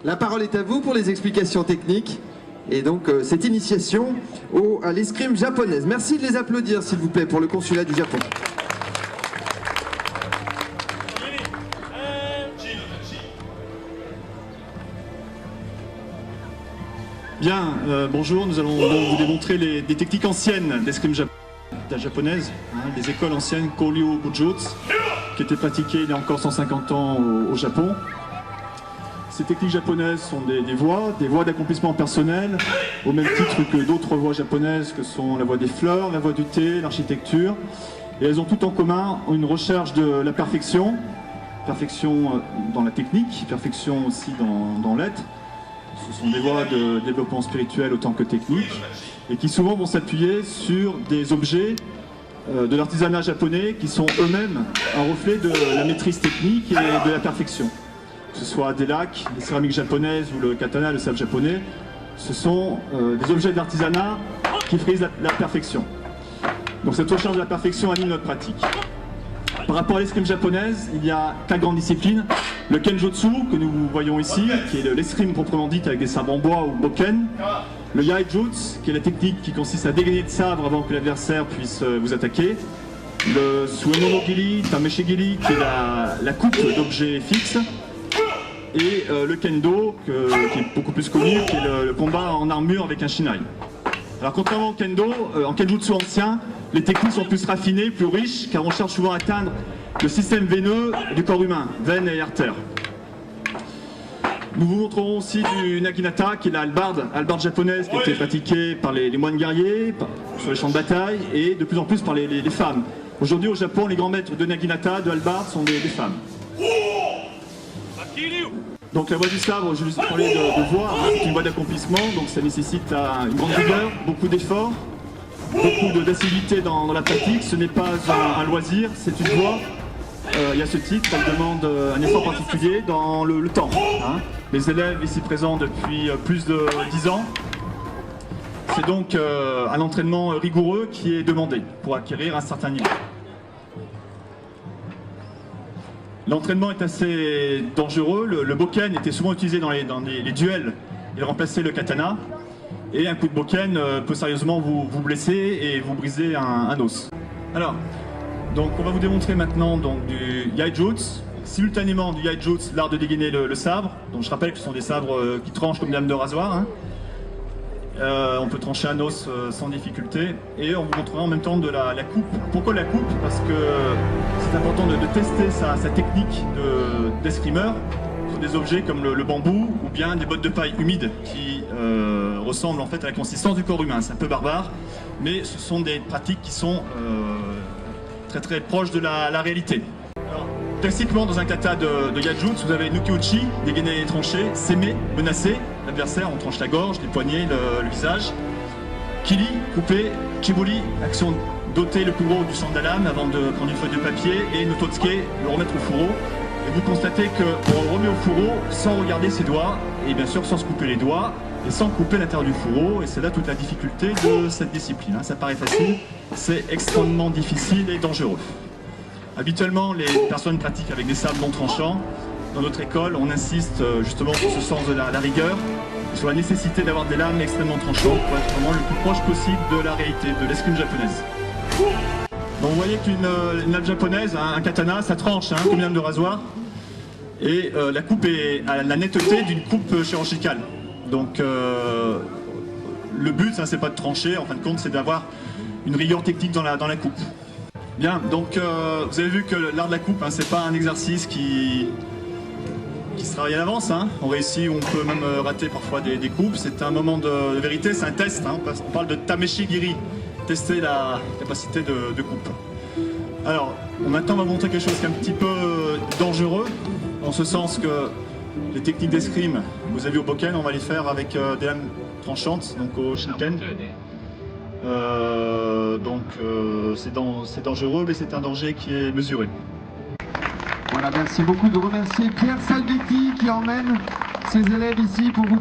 La parole est à vous pour les explications techniques et donc cette initiation à l'escrime japonaise. Merci de les applaudir s'il vous plaît pour le consulat du Japon. Bien, bonjour, nous allons donc vous démontrer des techniques anciennes d'escrime japonaise, des écoles anciennes Koryu Bujutsu, qui étaient pratiquées il y a encore 150 ans au Japon. Ces techniques japonaises sont des voies d'accomplissement personnel, au même titre que d'autres voies japonaises que sont la voie des fleurs, la voie du thé, l'architecture. Et elles ont tout en commun une recherche de la perfection, perfection dans la technique, perfection aussi dans l'être. Ce sont des voies de développement spirituel autant que technique, et qui souvent vont s'appuyer sur des objets de l'artisanat japonais qui sont eux-mêmes un reflet de la maîtrise technique et de la perfection. Que ce soit des lacs, les céramiques japonaises ou le katana, le sabre japonais, ce sont des objets d'artisanat qui frisent la perfection. Donc cette recherche de la perfection anime notre pratique. Par rapport à l'escrime japonaise, il y a 4 grandes disciplines. Le kenjutsu, que nous voyons ici, qui est l'escrime proprement dite avec des sabres en bois ou boken. Le yaijutsu, qui est la technique qui consiste à dégainer de sabre avant que l'adversaire puisse vous attaquer. Le suemonogiri, tameshigiri, qui est la coupe d'objets fixes. Et le kendo, qui est beaucoup plus connu, qui est le combat en armure avec un shinai. Alors contrairement au kendo, en kenjutsu ancien, les techniques sont plus raffinées, plus riches, car on cherche souvent à atteindre le système veineux du corps humain, veines et artères. Nous vous montrerons aussi du naginata, qui est la hallebarde japonaise qui a été pratiquée par les moines guerriers, sur les champs de bataille, et de plus en plus par les femmes. Aujourd'hui au Japon, les grands maîtres de naginata, de hallebarde, sont des femmes. Donc la voie du sabre, je vous ai parlé de voie, c'est une voie d'accomplissement, donc ça nécessite une grande rigueur, beaucoup d'efforts, beaucoup d'assiduité dans la pratique. Ce n'est pas un loisir, c'est une voie. Et à ce titre, elle demande un effort particulier dans le temps. Les élèves ici présents depuis plus de 10 ans, c'est donc un entraînement rigoureux qui est demandé pour acquérir un certain niveau. L'entraînement est assez dangereux. Le boken était souvent utilisé dans les duels. Il remplaçait le katana. Et un coup de boken peut sérieusement vous blesser et vous briser un os. Alors, donc on va vous démontrer maintenant donc, du yaijutsu. Simultanément du yaijutsu, l'art de dégainer le sabre. Donc je rappelle que ce sont des sabres qui tranchent comme des lames de rasoir. On peut trancher un os sans difficulté. Et on vous montrera en même temps de la coupe. Pourquoi la coupe? Parce que c'est important de tester sa technique d'escrimeur sur des objets comme le bambou ou bien des bottes de paille humides qui ressemblent en fait à la consistance du corps humain. C'est un peu barbare, mais ce sont des pratiques qui sont très proches de la réalité. Alors, classiquement, dans un kata de yaijutsu, vous avez nuki-uchi, dégainer et trancher, seme, menacer l'adversaire, on tranche la gorge, les poignets, le visage. Kiri, couper, chiburi, action d'ôter le plus gros du centre de la lame avant de prendre une feuille de papier, et nototsuke, le remettre au fourreau. Et vous constatez qu'on le remet au fourreau sans regarder ses doigts, et bien sûr sans se couper les doigts, et sans couper l'intérieur du fourreau, et c'est là toute la difficulté de cette discipline. Ça paraît facile, c'est extrêmement difficile et dangereux. Habituellement, les personnes pratiquent avec des sabres non tranchants. Dans notre école, on insiste justement sur ce sens de la rigueur, sur la nécessité d'avoir des lames extrêmement tranchantes pour être vraiment le plus proche possible de la réalité, de l'escrime japonaise. Donc vous voyez qu'une lame japonaise, un katana, ça tranche comme une lame de rasoir, et la coupe est à la netteté d'une coupe chirurgicale. Donc le but, c'est pas de trancher, en fin de compte, c'est d'avoir une rigueur technique dans la coupe. Bien, donc vous avez vu que l'art de la coupe, c'est pas un exercice qui se travaille à l'avance. On réussit ou on peut même rater parfois des coupes. C'est un moment de vérité, c'est un test. On parle de tameshigiri, tester la capacité de coupe. Alors, maintenant on va montrer quelque chose qui est un petit peu dangereux, en ce sens que les techniques d'escrime, vous avez au boken, on va les faire avec des lames tranchantes, donc au shinken. C'est dangereux, mais c'est un danger qui est mesuré. Voilà, merci beaucoup de remercier Pierre Salvetti qui emmène ses élèves ici pour vous